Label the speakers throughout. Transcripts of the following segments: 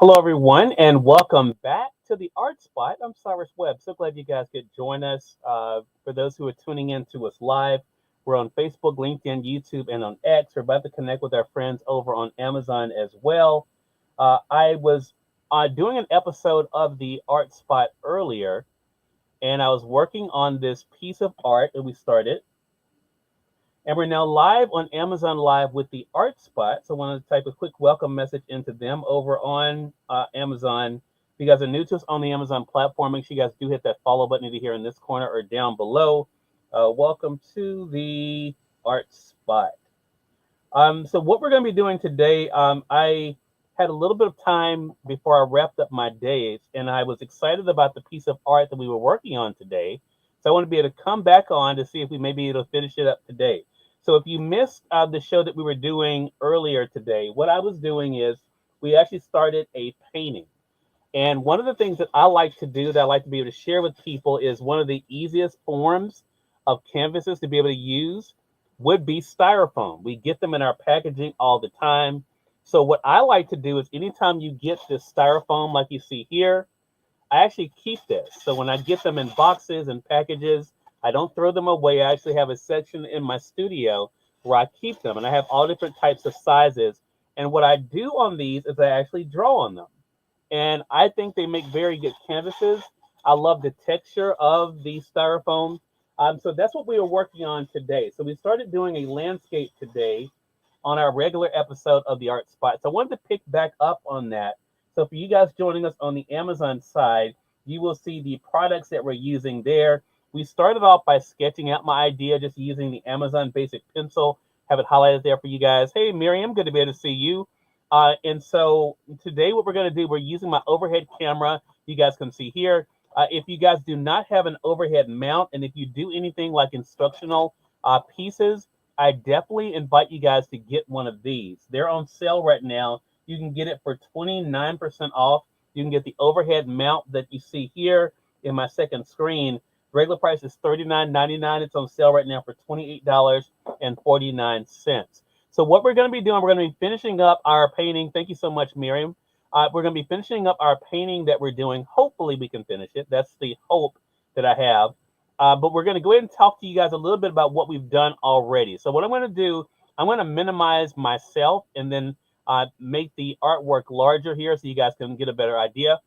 Speaker 1: Hello, everyone, and welcome back to the Art Spot. I'm Cyrus Webb. So glad you guys could join us. For those who are tuning in to us live, we're on Facebook, LinkedIn, YouTube, and on X. We're about to connect with our friends over on Amazon as well. I was doing an episode of the Art Spot earlier, and I was working on this piece of art that we started. And we're now live on Amazon Live with the Art Spot. So I want to type a quick welcome message into them over on Amazon. If you guys are new to us on the Amazon platform, make sure you guys do hit that follow button either here in this corner or down below. Welcome to the Art Spot. So what we're going to be doing today, I had a little bit of time before I wrapped up my days, and I was excited about the piece of art that we were working on today. So I want to be able to come back on to see if we may be able to finish it up today. So if you missed the show that we were doing earlier today, what I was doing is we actually started a painting. And one of the things that I like to do that I like to be able to share with people is one of the easiest forms of canvases to be able to use would be styrofoam. We get them in our packaging all the time. So what I like to do is anytime you get this styrofoam like you see here, I actually keep this. So when I get them in boxes and packages, I don't throw them away. I actually have a section in my studio where I keep them, and I have all different types of sizes. And what I do on these is I actually draw on them. And I think they make very good canvases. I love the texture of the styrofoam. So that's what we were working on today. So we started doing a landscape today on our regular episode of the Art Spot. So I wanted to pick back up on that. So for you guys joining us on the Amazon side, you will see the products that we're using there. We started off by sketching out my idea, just using the Amazon Basic Pencil. Have it highlighted there for you guys. Hey, Miriam, good to be able to see you. And so today what we're going to do, we're using my overhead camera. You guys can see here. If you guys do not have an overhead mount, and if you do anything like instructional pieces, I definitely invite you guys to get one of these. They're on sale right now. You can get it for 29% off. You can get the overhead mount that you see here in my second screen. Regular price is $39.99. It's on sale right now for $28.49. So what we're going to be doing, we're going to be finishing up our painting. Thank you so much, Miriam. We're going to be finishing up our painting that we're doing. Hopefully we can finish it. That's the hope that I have. But we're going to go ahead and talk to you guys a little bit about what we've done already. So what I'm going to do, I'm going to minimize myself and then make the artwork larger here so you guys can get a better idea.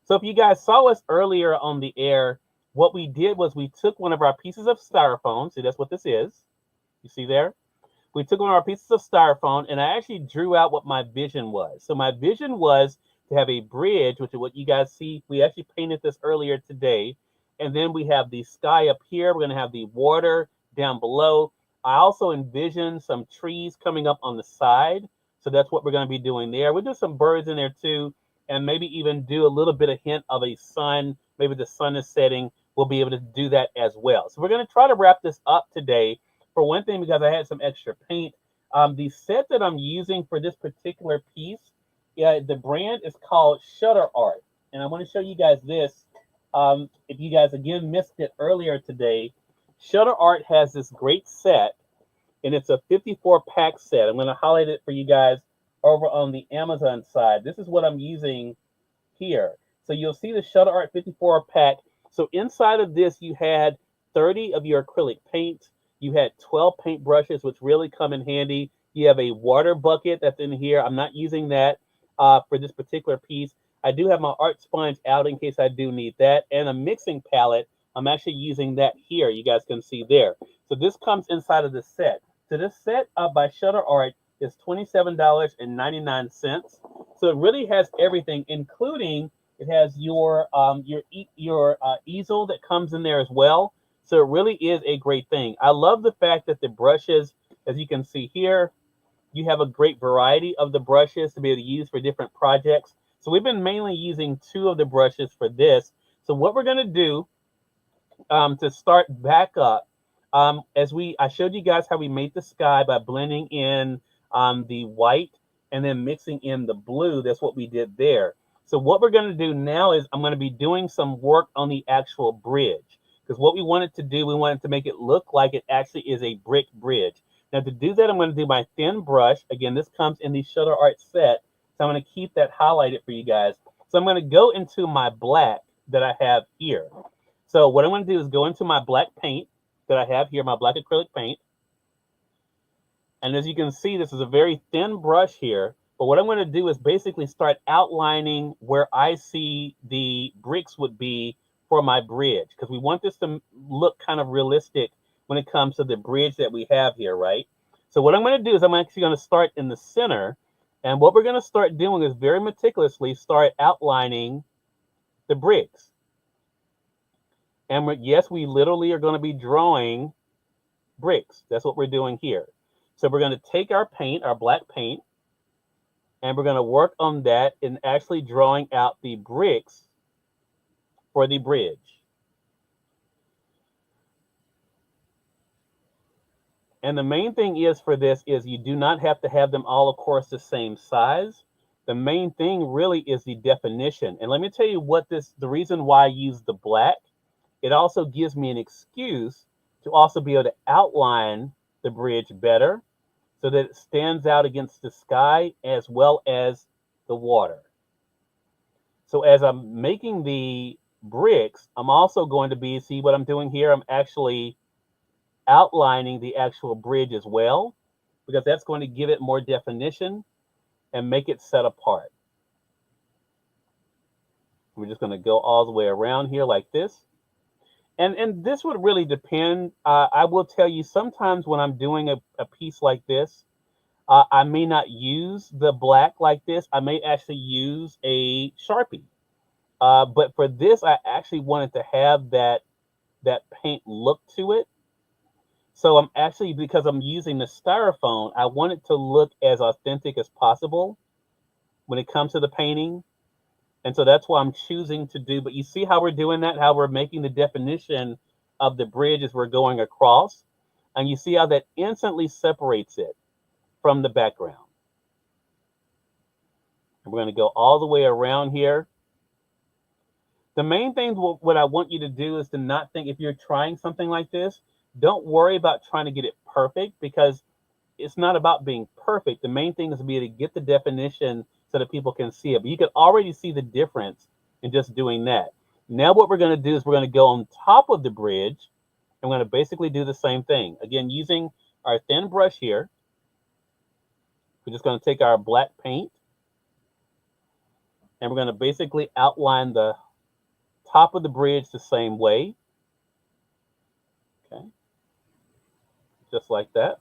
Speaker 1: So if you guys saw us earlier on the air, what we did was we took one of our pieces of styrofoam. See, that's what this is. You see there? We took one of our pieces of styrofoam, and I actually drew out what my vision was. So my vision was to have a bridge, which is what you guys see. We actually painted this earlier today. And then we have the sky up here. We're going to have the water down below. I also envisioned some trees coming up on the side. So that's what we're going to be doing there. We'll do some birds in there too, and maybe even do a little bit of hint of a sun. Maybe the sun is setting. We'll be able to do that as well. So we're going to try to wrap this up today. For one thing, because I had some extra paint. The set that I'm using for this particular piece, the brand is called Shutter Art. And I want to show you guys this. If you guys, again, missed it earlier today, Shutter Art has this great set, and it's a 54-pack set. I'm going to highlight it for you guys over on the Amazon side. This is what I'm using here. So you'll see the Shutter Art 54-pack. So inside of this, you had 30 of your acrylic paint. You had 12 paint brushes, which really come in handy. You have a water bucket that's in here. I'm not using that for this particular piece. I do have my art sponge out in case I do need that, and a mixing palette. I'm actually using that here. You guys can see there. So this comes inside of the set. So this set by Shutter Art is $27.99. So it really has everything, including it has your easel that comes in there as well. So it really is a great thing. I love the fact that the brushes, as you can see here, you have a great variety of the brushes to be able to use for different projects. So we've been mainly using 2 of the brushes for this. So what we're going to do to start back up, I showed you guys how we made the sky by blending in the white and then mixing in the blue. That's what we did there. So what we're going to do now is I'm going to be doing some work on the actual bridge. Because what we wanted to do, we wanted to make it look like it actually is a brick bridge. Now to do that, I'm going to do my thin brush. Again, this comes in the Shutter Art set. So I'm going to keep that highlighted for you guys. So I'm going to go into my black that I have here. So what I'm going to do is go into my black paint that I have here, my black acrylic paint. And as you can see, this is a very thin brush here. But what I'm going to do is basically start outlining where I see the bricks would be for my bridge, because we want this to look kind of realistic when it comes to the bridge that we have here, right? So what I'm going to do is I'm actually going to start in the center. And what we're going to start doing is very meticulously start outlining the bricks. And yes, we literally are going to be drawing bricks. That's what we're doing here. So we're going to take our paint, our black paint, and we're going to work on that in actually drawing out the bricks for the bridge. And the main thing is for this is you do not have to have them all, of course, the same size. The main thing really is the definition. And let me tell you what the reason why I use the black, it also gives me an excuse to also be able to outline the bridge better so that it stands out against the sky as well as the water. So as I'm making the bricks, I'm also going to be, see what I'm doing here? I'm actually outlining the actual bridge as well, because that's going to give it more definition and make it set apart. We're just going to go all the way around here like this. And this would really depend. I will tell you, sometimes when I'm doing a piece like this, I may not use the black like this. I may actually use a Sharpie. But for this, I actually wanted to have that paint look to it. So I'm actually, because I'm using the styrofoam, I want it to look as authentic as possible when it comes to the painting. And so that's why I'm choosing to do, but you see how we're doing that, how we're making the definition of the bridge as we're going across. And you see how that instantly separates it from the background. And we're going to go all the way around here. The main thing, what I want you to do is to not think, if you're trying something like this, don't worry about trying to get it perfect, because it's not about being perfect. The main thing is to be able to get the definition so that people can see it. But you can already see the difference in just doing that. Now what we're going to do is we're going to go on top of the bridge. And we're going to basically do the same thing. Again, using our thin brush here. We're just going to take our black paint. And we're going to basically outline the top of the bridge the same way. Okay. Just like that.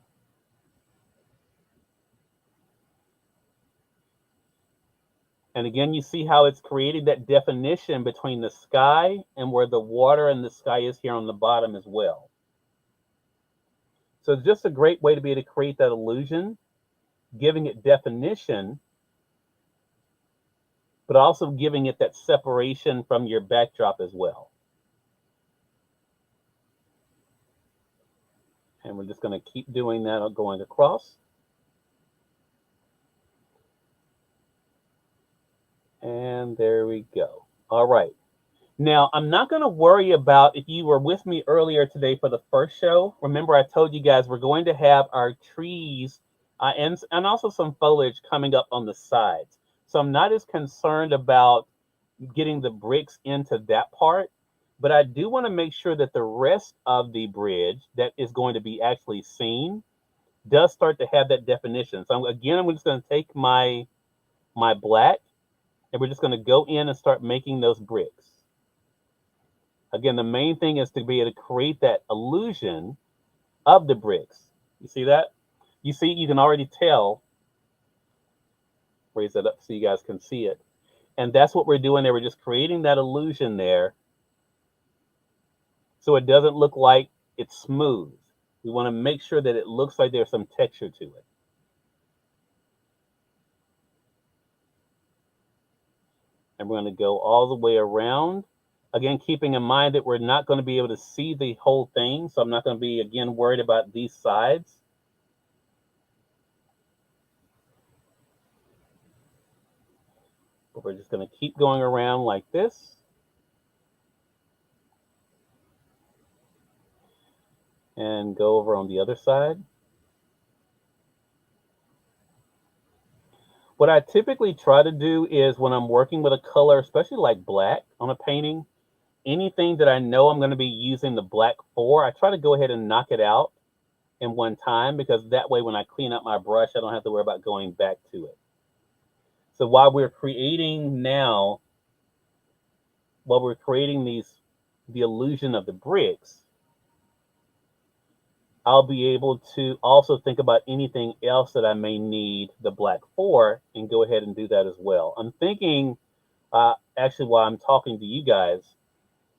Speaker 1: And again, you see how it's created that definition between the sky and where the water and the sky is here on the bottom as well. So it's just a great way to be able to create that illusion, giving it definition, but also giving it that separation from your backdrop as well. And we're just going to keep doing that, going across. And there we go. All right. Now, I'm not going to worry about, if you were with me earlier today for the first show, remember I told you guys we're going to have our trees and also some foliage coming up on the sides. So I'm not as concerned about getting the bricks into that part, but I do want to make sure that the rest of the bridge that is going to be actually seen does start to have that definition. So again, I'm just going to take my black, and we're just going to go in and start making those bricks. Again, the main thing is to be able to create that illusion of the bricks. You see that? You see, you can already tell. Raise that up so you guys can see it. And that's what we're doing there. We're just creating that illusion there so it doesn't look like it's smooth. We want to make sure that it looks like there's some texture to it. And we're going to go all the way around. Again, keeping in mind that we're not going to be able to see the whole thing. So I'm not going to be, again, worried about these sides. But we're just going to keep going around like this. And go over on the other side. What I typically try to do is when I'm working with a color, especially like black on a painting, anything that I know I'm going to be using the black for, I try to go ahead and knock it out in one time because that way when I clean up my brush, I don't have to worry about going back to it. So while we're creating the illusion of the bricks, I'll be able to also think about anything else that I may need the black for and go ahead and do that as well. I'm thinking, actually, while I'm talking to you guys,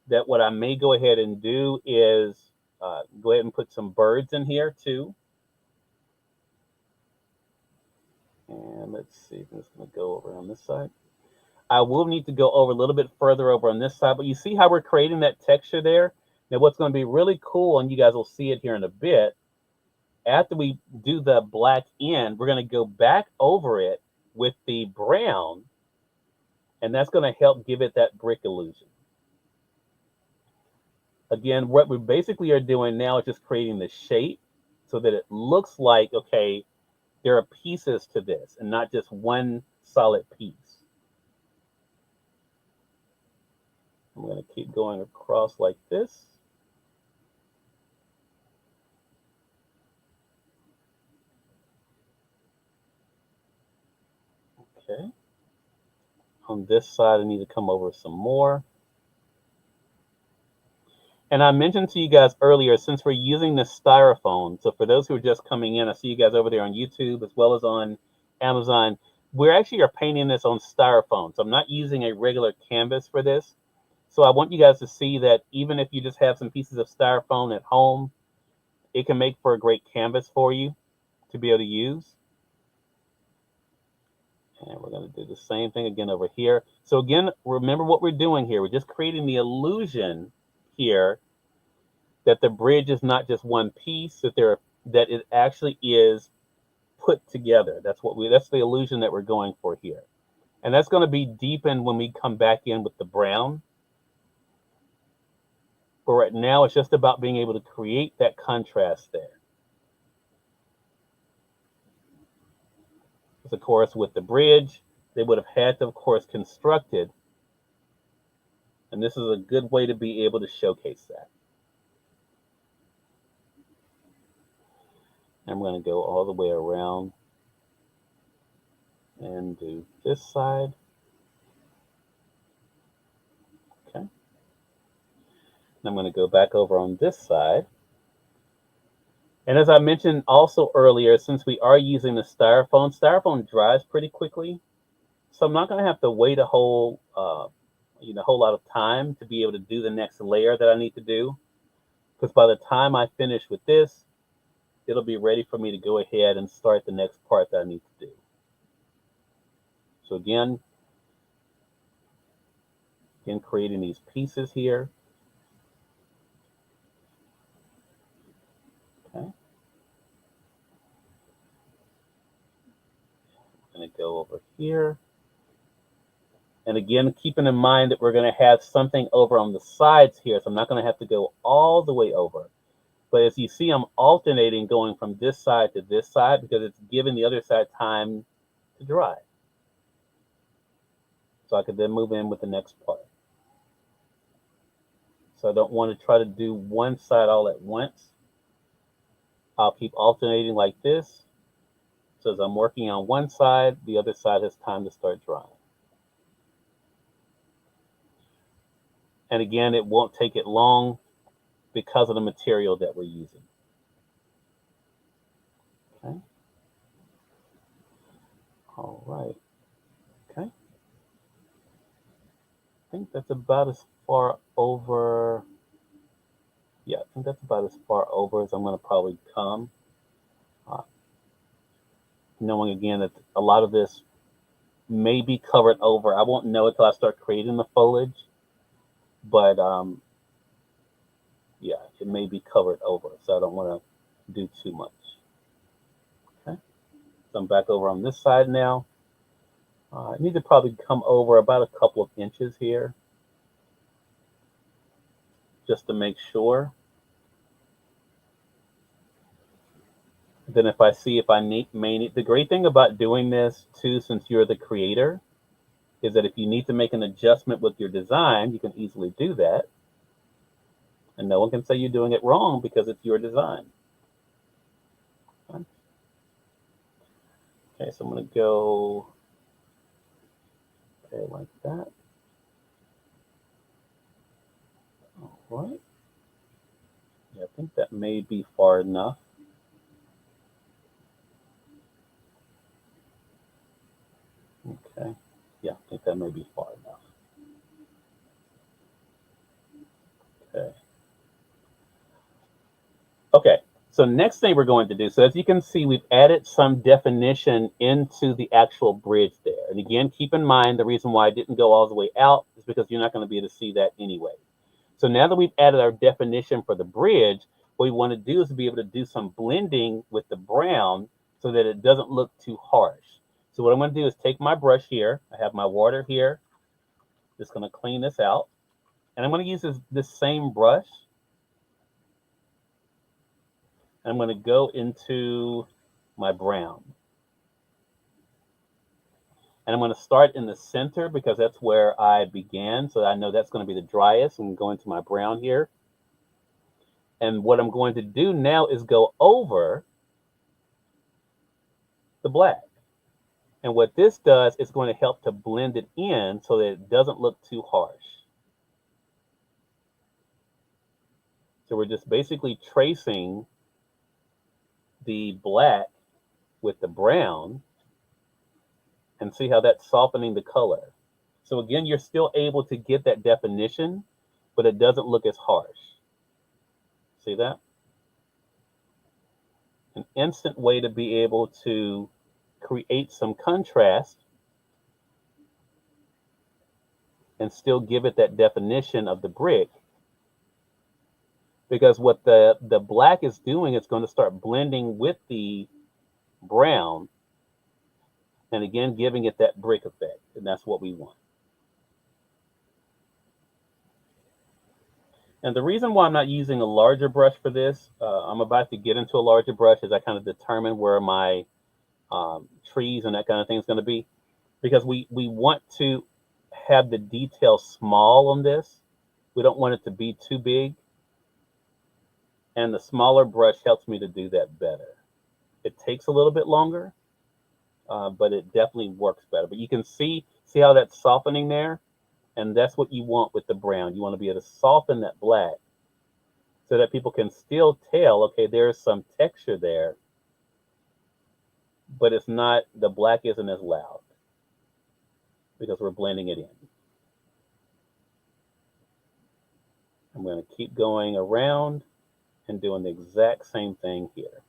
Speaker 1: that what I may go ahead and do is go ahead and put some birds in here too. And let's see if it's going to go over on this side. I will need to go over a little bit further over on this side, but you see how we're creating that texture there? Now, what's going to be really cool, and you guys will see it here in a bit, after we do the black end, we're going to go back over it with the brown, and that's going to help give it that brick illusion. Again, what we basically are doing now is just creating the shape so that it looks like, okay, there are pieces to this and not just one solid piece. I'm going to keep going across like this. Okay. On this side, I need to come over some more. And I mentioned to you guys earlier, since we're using the styrofoam, so for those who are just coming in, I see you guys over there on YouTube as well as on Amazon. We're actually are painting this on styrofoam. So I'm not using a regular canvas for this. So I want you guys to see that even if you just have some pieces of styrofoam at home, it can make for a great canvas for you to be able to use. And we're going to do the same thing again over here. So again, remember what we're doing here. We're just creating the illusion here that the bridge is not just one piece, that it actually is put together. That's the illusion that we're going for here. And that's going to be deepened when we come back in with the brown. But right now, it's just about being able to create that contrast there. Because of course, with the bridge, they would have had to, of course, construct it. And this is a good way to be able to showcase that. I'm going to go all the way around and do this side. Okay. And I'm going to go back over on this side. And as I mentioned also earlier, since we are using the styrofoam dries pretty quickly. So I'm not going to have to wait a whole lot of time to be able to do the next layer that I need to do. Because by the time I finish with this, it'll be ready for me to go ahead and start the next part that I need to do. So again, creating these pieces here. Okay. I'm going to go over here. And again, keeping in mind that we're going to have something over on the sides here, so I'm not going to have to go all the way over. But as you see, I'm alternating going from this side to this side because it's giving the other side time to dry. So I could then move in with the next part. So I don't want to try to do one side all at once. I'll keep alternating like this. So as I'm working on one side, the other side has time to start drying. And again, it won't take it long because of the material that we're using. Okay. All right. Okay. I think that's about as far over. Yeah, I think that's about as far over as I'm going to probably come. Knowing again that a lot of this may be covered over. I won't know until I start creating the foliage. But yeah, it may be covered over, so I don't want to do too much. Okay, so I'm back over on this side now. I need to probably come over about a couple of inches here, just to make sure. Then if I see if I may need, the great thing about doing this too, since you're the creator, is that if you need to make an adjustment with your design, you can easily do that. And no one can say you're doing it wrong because it's your design. Okay, so I'm going to go okay, like that. All right. Yeah, I think that may be far enough. Okay. Yeah, I think that may be far enough. Okay. Okay. So next thing we're going to do, so as you can see, we've added some definition into the actual bridge there. And again, keep in mind the reason why I didn't go all the way out is because you're not going to be able to see that anyway. So now that we've added our definition for the bridge, what we want to do is be able to do some blending with the brown so that it doesn't look too harsh. So what I'm going to do is take my brush here. I have my water here. Just going to clean this out. And I'm going to use this same brush. And I'm going to go into my brown. And I'm going to start in the center because that's where I began. So I know that's going to be the driest. I'm going to my brown here. And what I'm going to do now is go over the black. And what this does is going to help to blend it in so that it doesn't look too harsh. So we're just basically tracing the black with the brown and see how that's softening the color. So again, you're still able to get that definition, but it doesn't look as harsh. See that? An instant way to be able to create some contrast and still give it that definition of the brick. Because what the black is doing is going to start blending with the brown and again giving it that brick effect, and that's what we want. And the reason why I'm not using a larger brush for this, I'm about to get into a larger brush as I kind of determine where my trees and that kind of thing is going to be, because we want to have the detail small on this. We don't want it to be too big. And the smaller brush helps me to do that better. It takes a little bit longer, but it definitely works better. But you can see how that's softening there? And that's what you want with the brown. You want to be able to soften that black so that people can still tell, okay, there's some texture there, but it's not, the black isn't as loud because we're blending it in. I'm going to keep going around and doing the exact same thing here.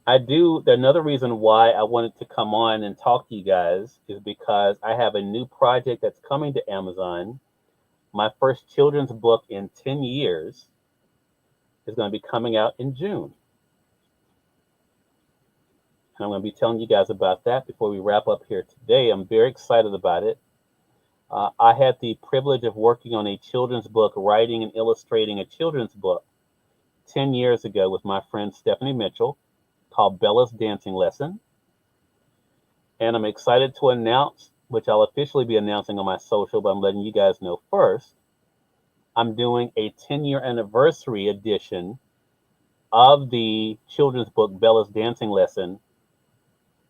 Speaker 1: Another reason why I wanted to come on and talk to you guys is because I have a new project that's coming to Amazon. My first children's book in 10 years is going to be coming out in June. And I'm going to be telling you guys about that before we wrap up here today. I'm very excited about it. I had the privilege of working on a children's book, writing and illustrating a children's book 10 years ago with my friend Stephanie Mitchell, called Bella's Dancing Lesson. And I'm excited to announce, which I'll officially be announcing on my social, but I'm letting you guys know first, I'm doing a 10-year anniversary edition of the children's book, Bella's Dancing Lesson,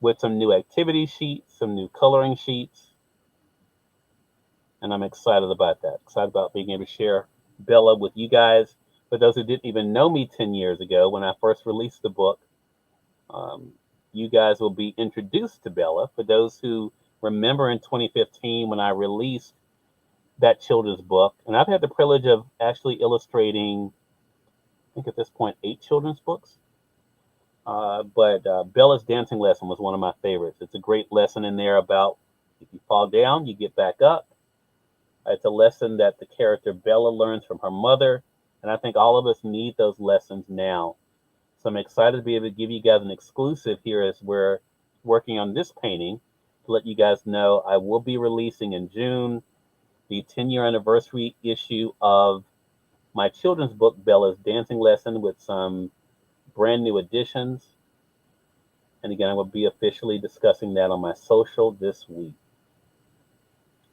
Speaker 1: with some new activity sheets, some new coloring sheets. And I'm excited about that. Excited about being able to share Bella with you guys. For those who didn't even know me 10 years ago, when I first released the book, you guys will be introduced to Bella. For those who remember in 2015 when I released that children's book, and I've had the privilege of actually illustrating, I think at this point, 8 children's books. But Bella's Dancing Lesson was one of my favorites. It's a great lesson in there about if you fall down, you get back up. It's a lesson that the character Bella learns from her mother, and I think all of us need those lessons now. So I'm excited to be able to give you guys an exclusive here as we're working on this painting to let you guys know I will be releasing in June the 10-year anniversary issue of my children's book, Bella's Dancing Lesson, with some brand new additions. And again, I will be officially discussing that on my social this week.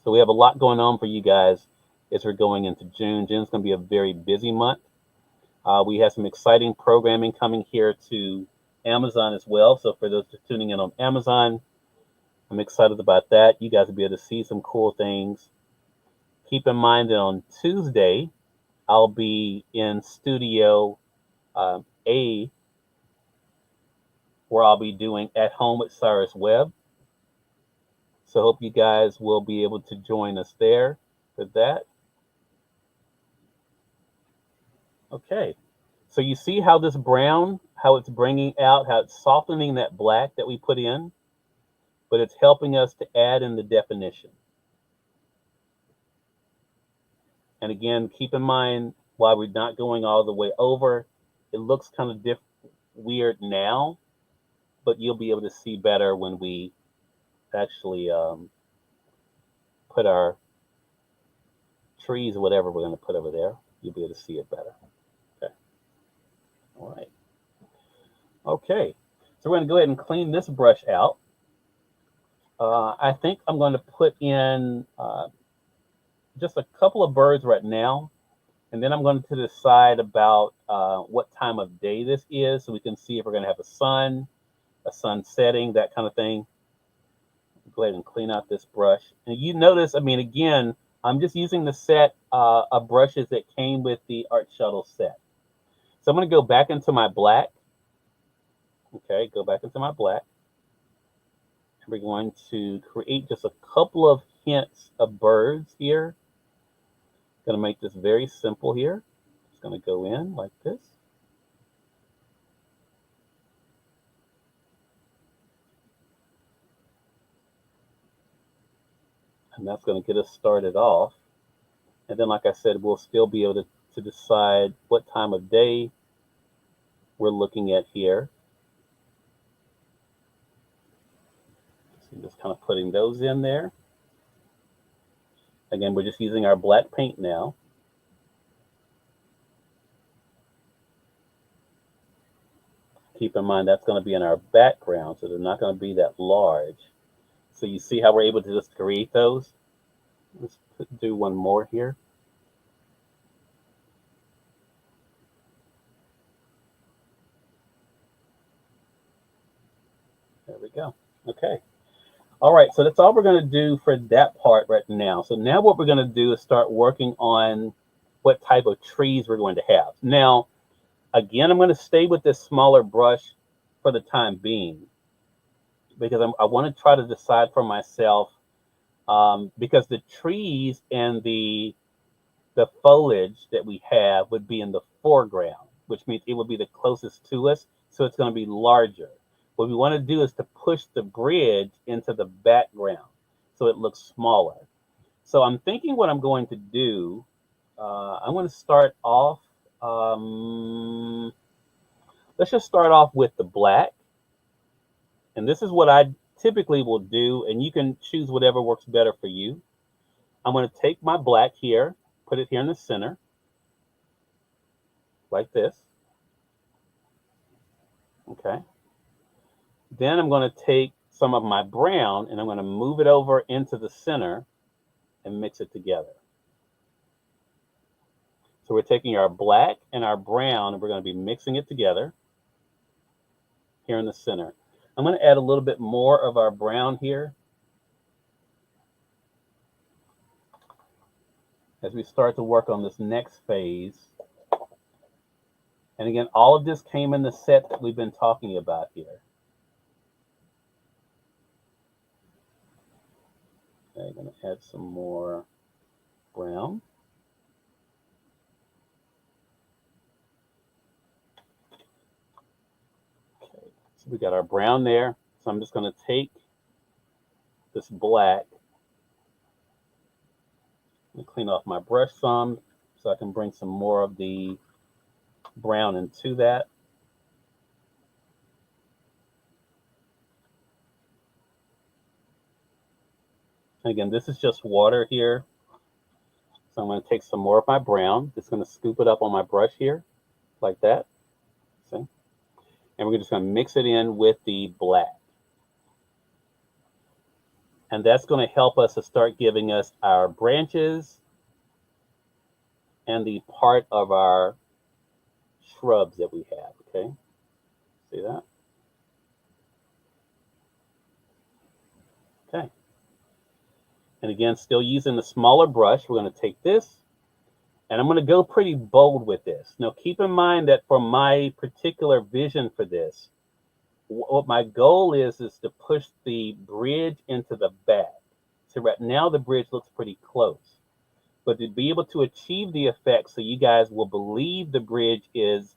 Speaker 1: So we have a lot going on for you guys as we're going into June. June's going to be a very busy month. We have some exciting programming coming here to Amazon as well. So for those tuning in on Amazon, I'm excited about that. You guys will be able to see some cool things. Keep in mind that on Tuesday, I'll be in Studio A, where I'll be doing At Home with Cyrus Webb. So I hope you guys will be able to join us there for that. Okay, so you see how this brown, how it's bringing out, how it's softening that black that we put in, but it's helping us to add in the definition. And again, keep in mind, while we're not going all the way over, it looks kind of weird now, but you'll be able to see better when we actually put our trees or whatever we're going to put over there. You'll be able to see it better. Okay. All right. Okay. So we're going to go ahead and clean this brush out. I think I'm going to put in just a couple of birds right now, and then I'm going to decide about what time of day this is, so we can see if we're going to have a sun setting, that kind of thing. Go ahead and clean out this brush. And you notice, I mean, again, I'm just using the set of brushes that came with the Art Shuttle set. So I'm going to go back into my black. Okay, go back into my black. We're going to create just a couple of hints of birds here. Going to make this very simple here. It's going to go in like this. And that's going to get us started off. And then, like I said, we'll still be able to decide what time of day we're looking at here. So just kind of putting those in there. Again, we're just using our black paint now. Keep in mind that's going to be in our background, so they're not going to be that large. So you see how we're able to just create those? Let's do one more here. There we go. Okay. All right, so that's all we're going to do for that part right now. So now what we're going to do is start working on what type of trees we're going to have. Now, again, I'm going to stay with this smaller brush for the time being, because I want to try to decide for myself, because the trees and the foliage that we have would be in the foreground, which means it would be the closest to us, so it's going to be larger. What we want to do is to push the bridge into the background so it looks smaller. So I'm thinking what I'm going to do, I'm going to start off, let's just start off with the black. And this is what I typically will do, and you can choose whatever works better for you. I'm going to take my black here, put it here in the center, like this. Okay. Then I'm going to take some of my brown and I'm going to move it over into the center and mix it together. So we're taking our black and our brown and we're going to be mixing it together here in the center. I'm going to add a little bit more of our brown here as we start to work on this next phase. And again, all of this came in the set that we've been talking about here. Okay, I'm going to add some more brown. Okay, so we got our brown there. So I'm just going to take this black and clean off my brush some so I can bring some more of the brown into that. Again, this is just water here. So I'm going to take some more of my brown. Just going to scoop it up on my brush here, like that. See? And we're just going to mix it in with the black. And that's going to help us to start giving us our branches and the part of our shrubs that we have, okay? See that? Okay. And again, still using the smaller brush, we're going to take this, and I'm going to go pretty bold with this. Now, keep in mind that for my particular vision for this, what my goal is to push the bridge into the back. So right now the bridge looks pretty close. But to be able to achieve the effect so you guys will believe the bridge is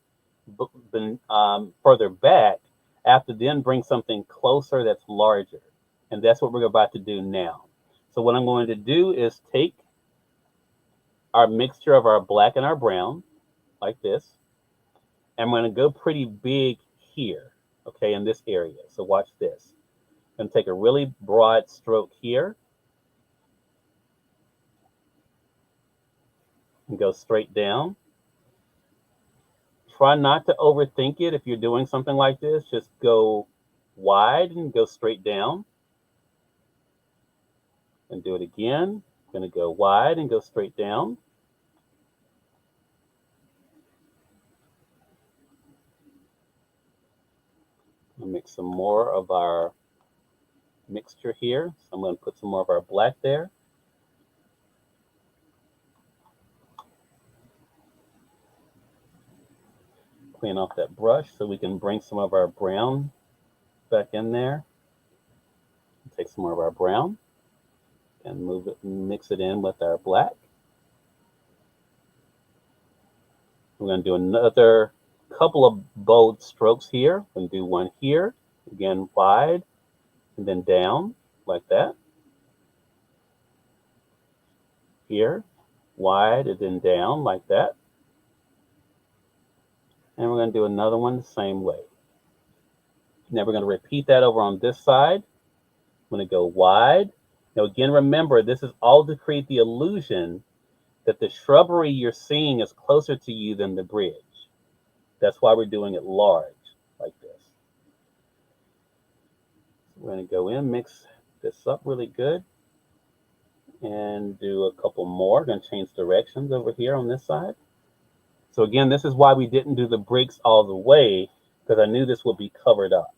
Speaker 1: further back, I have to then bring something closer that's larger. And that's what we're about to do now. So what I'm going to do is take our mixture of our black and our brown, like this. And I'm going to go pretty big here, okay, in this area. So watch this. I'm going to take a really broad stroke here. And go straight down. Try not to overthink it if you're doing something like this. Just go wide and go straight down. And do it again. I'm going to go wide and go straight down. I'll mix some more of our mixture here. So I'm going to put some more of our black there. Clean off that brush so we can bring some of our brown back in there. Take some more of our brown and move it, mix it in with our black. We're going to do another couple of bold strokes here. We're going to do one here, again wide, and then down like that. Here, wide, and then down like that. And we're going to do another one the same way. Now we're going to repeat that over on this side. I'm going to go wide. Now again, remember, this is all to create the illusion that the shrubbery you're seeing is closer to you than the bridge. That's why we're doing it large, like this. So we're going to go in, mix this up really good, and do a couple more. We're going to change directions over here on this side. So again, this is why we didn't do the bricks all the way, because I knew this would be covered up.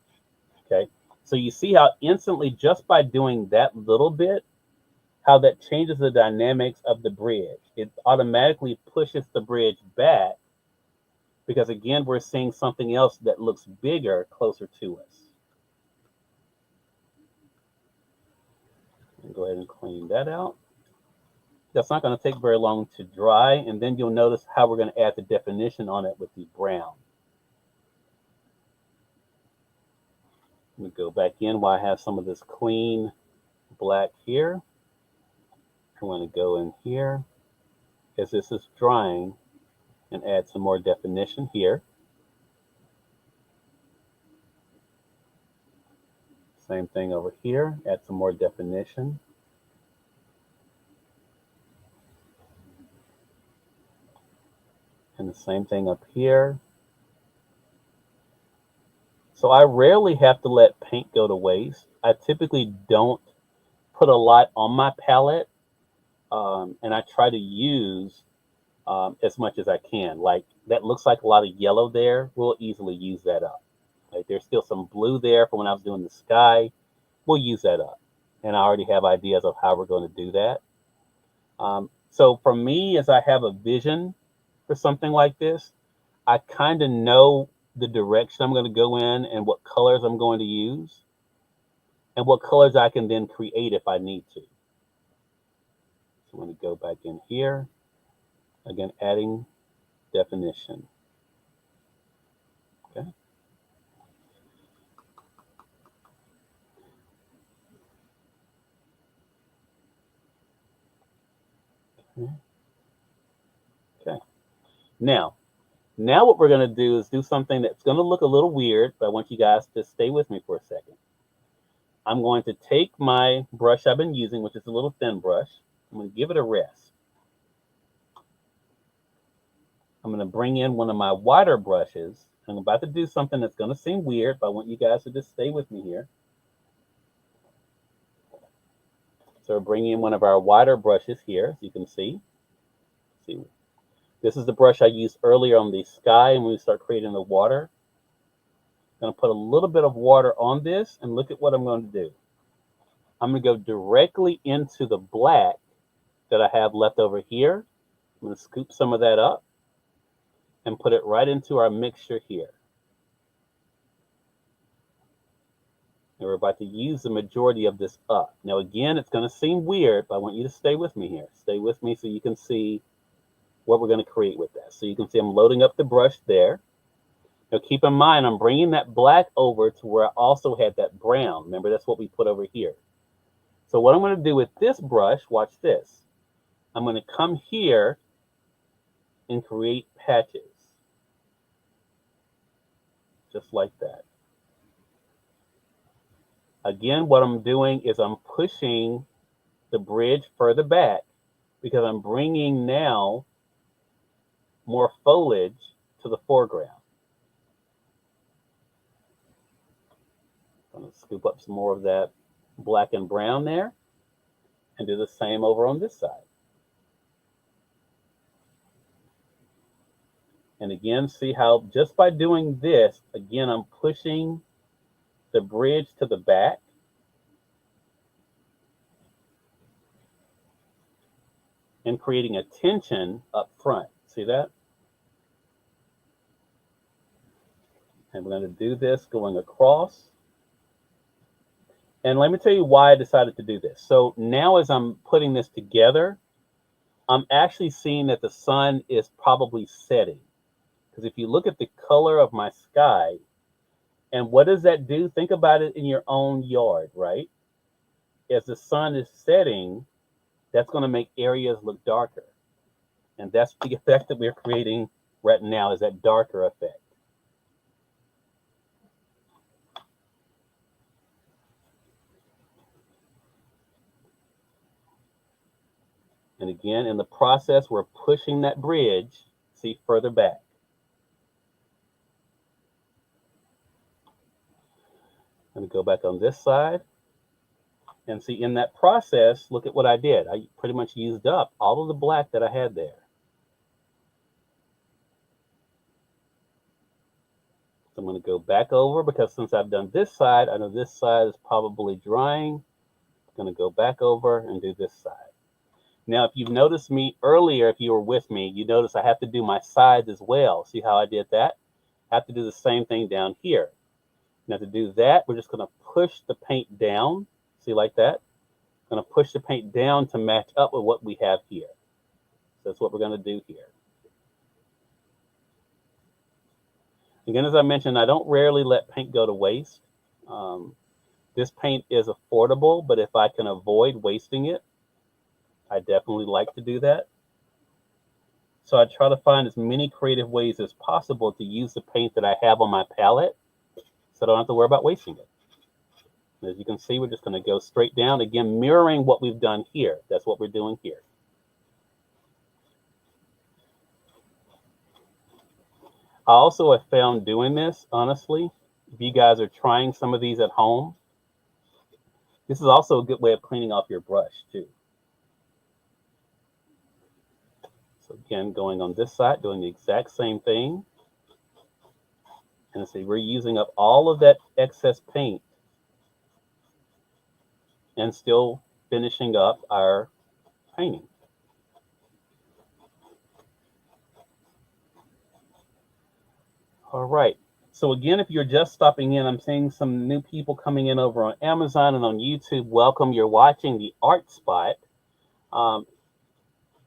Speaker 1: Okay, so you see how instantly, just by doing that little bit, how that changes the dynamics of the bridge. It automatically pushes the bridge back, because again, we're seeing something else that looks bigger closer to us. And go ahead and clean that out. That's not going to take very long to dry, and then you'll notice how we're going to add the definition on it with the brown. Let me go back in while I have some of this clean black here. I'm going to go in here as this is drying and add some more definition here. Same thing over here, add some more definition. And the same thing up here. So I rarely have to let paint go to waste. I typically don't put a lot on my palette, and I try to use as much as I can. Like, that looks like a lot of yellow there. We'll easily use that up. Like, there's still some blue there from when I was doing the sky. We'll use that up. And I already have ideas of how we're going to do that. So for me, as I have a vision for something like this, I kind of know the direction I'm going to go in and what colors I'm going to use and what colors I can then create if I need to. So I'm going to go back in here, again, adding definition. Okay. Okay. Now what we're going to do is do something that's going to look a little weird, but I want you guys to stay with me for a second. I'm going to take my brush I've been using, which is a little thin brush. I'm going to give it a rest. I'm going to bring in one of my wider brushes. I'm about to do something that's going to seem weird, but I want you guys to just stay with me here. So we're bringing in one of our wider brushes here, as you can see. See, this is the brush I used earlier on the sky, and when we start creating the water. I'm going to put a little bit of water on this, and look at what I'm going to do. I'm going to go directly into the black that I have left over here. I'm going to scoop some of that up and put it right into our mixture here. And we're about to use the majority of this up. Now again, it's going to seem weird, but I want you to stay with me here. Stay with me so you can see what we're going to create with that. So you can see I'm loading up the brush there. Now keep in mind, I'm bringing that black over to where I also had that brown. Remember, that's what we put over here. So what I'm going to do with this brush, watch this. I'm going to come here and create patches. Just like that. Again, what I'm doing is I'm pushing the bridge further back because I'm bringing now more foliage to the foreground. I'm going to scoop up some more of that black and brown there and do the same over on this side. And again, see how just by doing this, again, I'm pushing the bridge to the back. And creating a tension up front. See that? And we're going to do this going across. And let me tell you why I decided to do this. So now as I'm putting this together, I'm actually seeing that the sun is probably setting. Because if you look at the color of my sky, and what does that do? Think about it in your own yard, right? As the sun is setting, that's going to make areas look darker. And that's the effect that we're creating right now, is that darker effect. And again, in the process, we're pushing that bridge, see, further back. I'm going to go back on this side. And see, in that process, look at what I did. I pretty much used up all of the black that I had there. So I'm going to go back over, because since I've done this side, I know this side is probably drying. I'm going to go back over and do this side. Now, if you've noticed me earlier, if you were with me, you notice I have to do my sides as well. See how I did that? I have to do the same thing down here. Now to do that, we're just going to push the paint down. See, like that? I'm going to push the paint down to match up with what we have here. So that's what we're going to do here. Again, as I mentioned, I don't rarely let paint go to waste. This paint is affordable, but if I can avoid wasting it, I definitely like to do that. So I try to find as many creative ways as possible to use the paint that I have on my palette, so I don't have to worry about wasting it. As you can see, we're just going to go straight down, again, mirroring what we've done here. That's what we're doing here. I also have found doing this, honestly, if you guys are trying some of these at home, this is also a good way of cleaning off your brush, too. So again, going on this side, doing the exact same thing. And see, we're using up all of that excess paint and still finishing up our painting. All right. So again, if you're just stopping in, I'm seeing some new people coming in over on Amazon and on YouTube. Welcome. You're watching The Art Spot.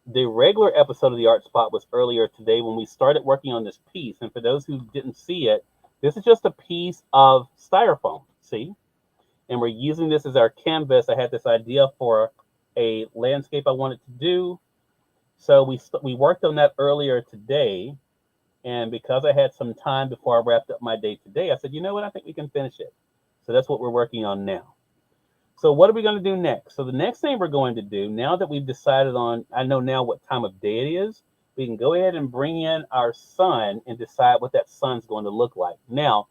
Speaker 1: The regular episode of The Art Spot was earlier today when we started working on this piece. And for those who didn't see it, this is just a piece of styrofoam, see? And we're using this as our canvas. I had this idea for a landscape I wanted to do. So we worked on that earlier today. And because I had some time before I wrapped up my day today, I said, you know what, I think we can finish it. So that's what we're working on now. So what are we going to do next? So the next thing we're going to do, now that we've decided on, I know now what time of day it is, we can go ahead and bring in our sun and decide what that sun's going to look like. Now,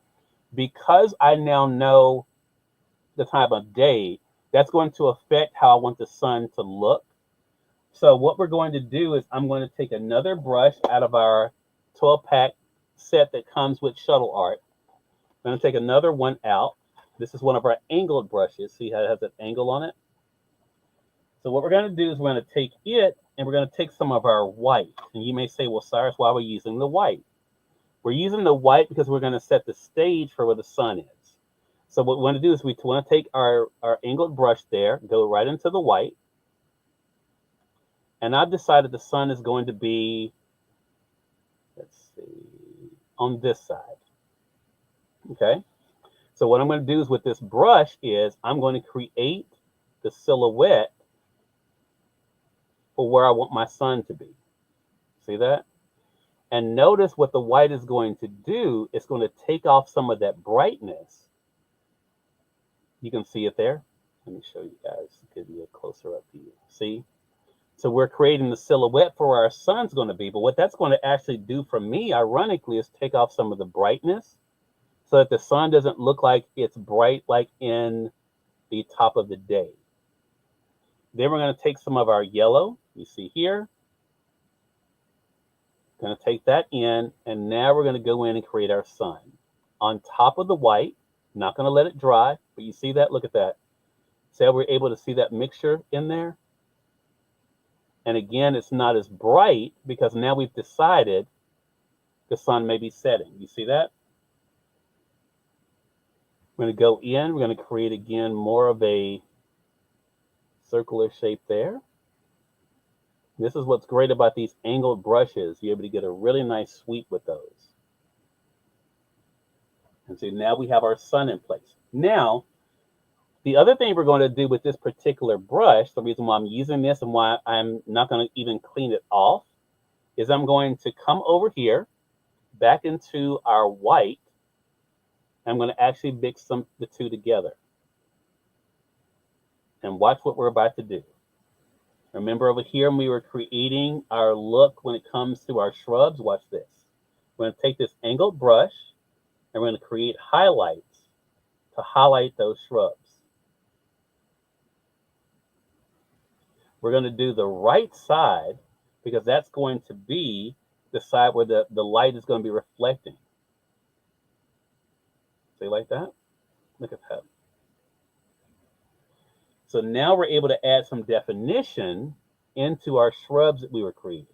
Speaker 1: because I now know the time of day, that's going to affect how I want the sun to look. So what we're going to do is I'm going to take another brush out of our 12-pack set that comes with shuttle art. I'm going to take another one out. This is one of our angled brushes. See how it has an angle on it? So what we're going to do is we're going to take it and we're going to take some of our white. And you may say, well, Cyrus, why are we using the white? We're using the white because we're going to set the stage for where the sun is. So what we want to do is we want to take our angled brush there, go right into the white. And I've decided the sun is going to be, let's see, on this side. Okay. So what I'm going to do is with this brush is I'm going to create the silhouette for where I want my sun to be. See that? And notice what the white is going to do. It's going to take off some of that brightness. You can see it there. Let me show you guys, give you a closer up view. See? So we're creating the silhouette for where our sun's going to be. But what that's going to actually do for me, ironically, is take off some of the brightness so that the sun doesn't look like it's bright like in the top of the day. Then we're going to take some of our yellow, you see here. Going to take that in, and now we're going to go in and create our sun. On top of the white, not going to let it dry, but you see that? Look at that. See how we're able to see that mixture in there? And again, it's not as bright because now we've decided the sun may be setting. You see that? We're going to go in. We're going to create again more of a circular shape there. This is what's great about these angled brushes. You're able to get a really nice sweep with those. And so now we have our sun in place. Now, the other thing we're going to do with this particular brush, the reason why I'm using this and why I'm not going to even clean it off, is I'm going to come over here, back into our white. I'm going to actually mix the two together. And watch what we're about to do. Remember over here when we were creating our look when it comes to our shrubs? Watch this. We're going to take this angled brush and we're going to create highlights to highlight those shrubs. We're going to do the right side because that's going to be the side where the light is going to be reflecting. See like that? Look at that. So now we're able to add some definition into our shrubs that we were creating.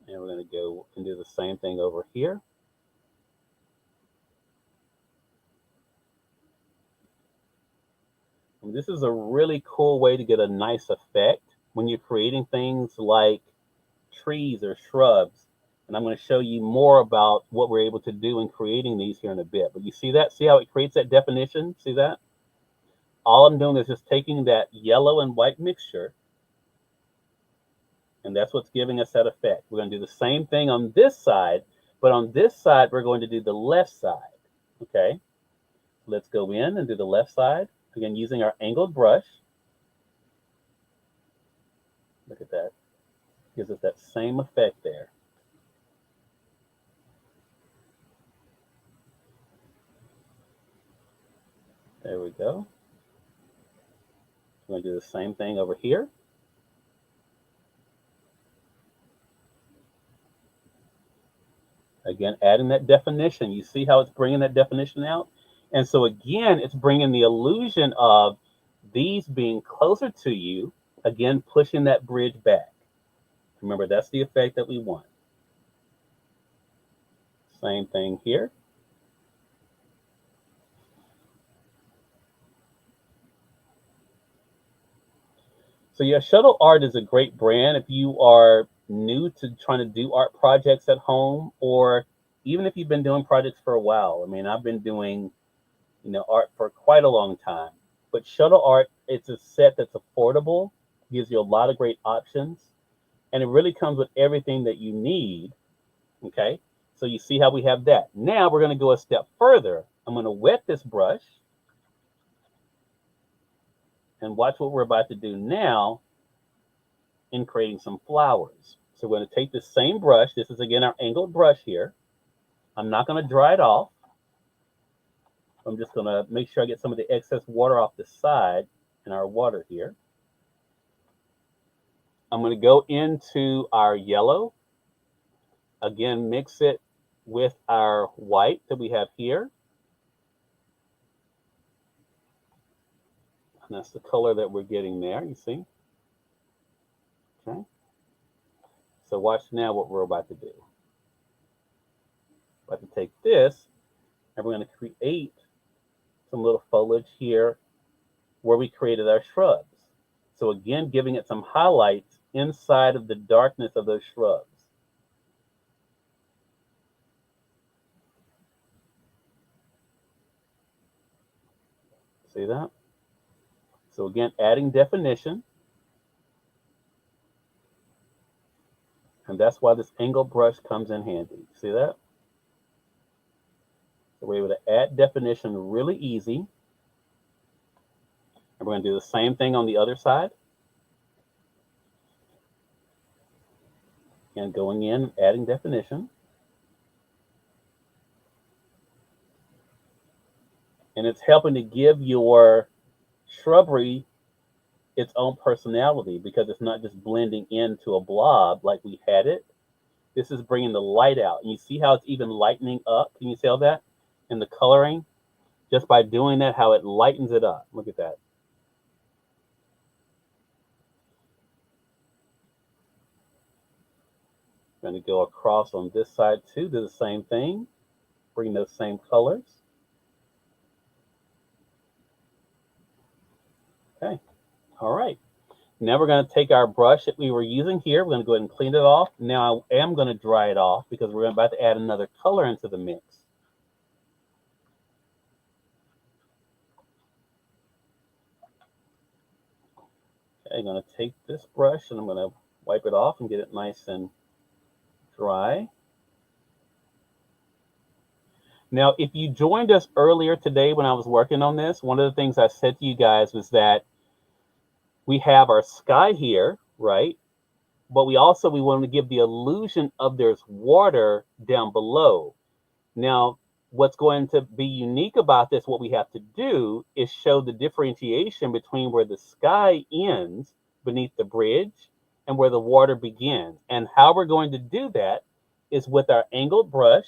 Speaker 1: And we're going to go and do the same thing over here. And this is a really cool way to get a nice effect when you're creating things like trees or shrubs. And I'm going to show you more about what we're able to do in creating these here in a bit. But you see that? See how it creates that definition? See that? All I'm doing is just taking that yellow and white mixture. And that's what's giving us that effect. We're going to do the same thing on this side. But on this side, we're going to do the left side. Okay? Let's go in and do the left side. Again, using our angled brush. Look at that. Gives us that same effect there. There we go. We're going to do the same thing over here. Again, adding that definition. You see how it's bringing that definition out? And so again, it's bringing the illusion of these being closer to you, again, pushing that bridge back. Remember, that's the effect that we want. Same thing here. So yeah, Shuttle Art is a great brand if you are new to trying to do art projects at home, or even if you've been doing projects for a while. I mean, I've been doing, art for quite a long time. But Shuttle Art, it's a set that's affordable, gives you a lot of great options, and it really comes with everything that you need. Okay, so you see how we have that. Now we're going to go a step further. I'm going to wet this brush. And watch what we're about to do now in creating some flowers. So we're going to take this same brush. This is again our angled brush here. I'm not going to dry it off. I'm just going to make sure I get some of the excess water off the side in our water here. I'm going to go into our yellow. Again, mix it with our white that we have here. And that's the color that we're getting there, you see? Okay. So watch now what we're about to do. About to take this, and we're going to create some little foliage here where we created our shrubs. So again, giving it some highlights inside of the darkness of those shrubs. See that? So again, adding definition. And that's why this angled brush comes in handy. See that? So we're able to add definition really easy. And we're going to do the same thing on the other side. And going in, adding definition. And it's helping to give your shrubbery its own personality because it's not just blending into a blob like we had it. This is bringing the light out. And you see how it's even lightening up? Can you tell that in the coloring? Just by doing that, how it lightens it up. Look at that. I'm going to go across on this side too, do the same thing. Bring those same colors. Okay. All right. Now we're going to take our brush that we were using here. We're going to go ahead and clean it off. Now I am going to dry it off because we're about to add another color into the mix. Okay, I'm going to take this brush and I'm going to wipe it off and get it nice and dry. Now, if you joined us earlier today when I was working on this, one of the things I said to you guys was that we have our sky here, right? But we want to give the illusion of there's water down below. Now, what's going to be unique about this, what we have to do is show the differentiation between where the sky ends beneath the bridge and where the water begins. And how we're going to do that is with our angled brush.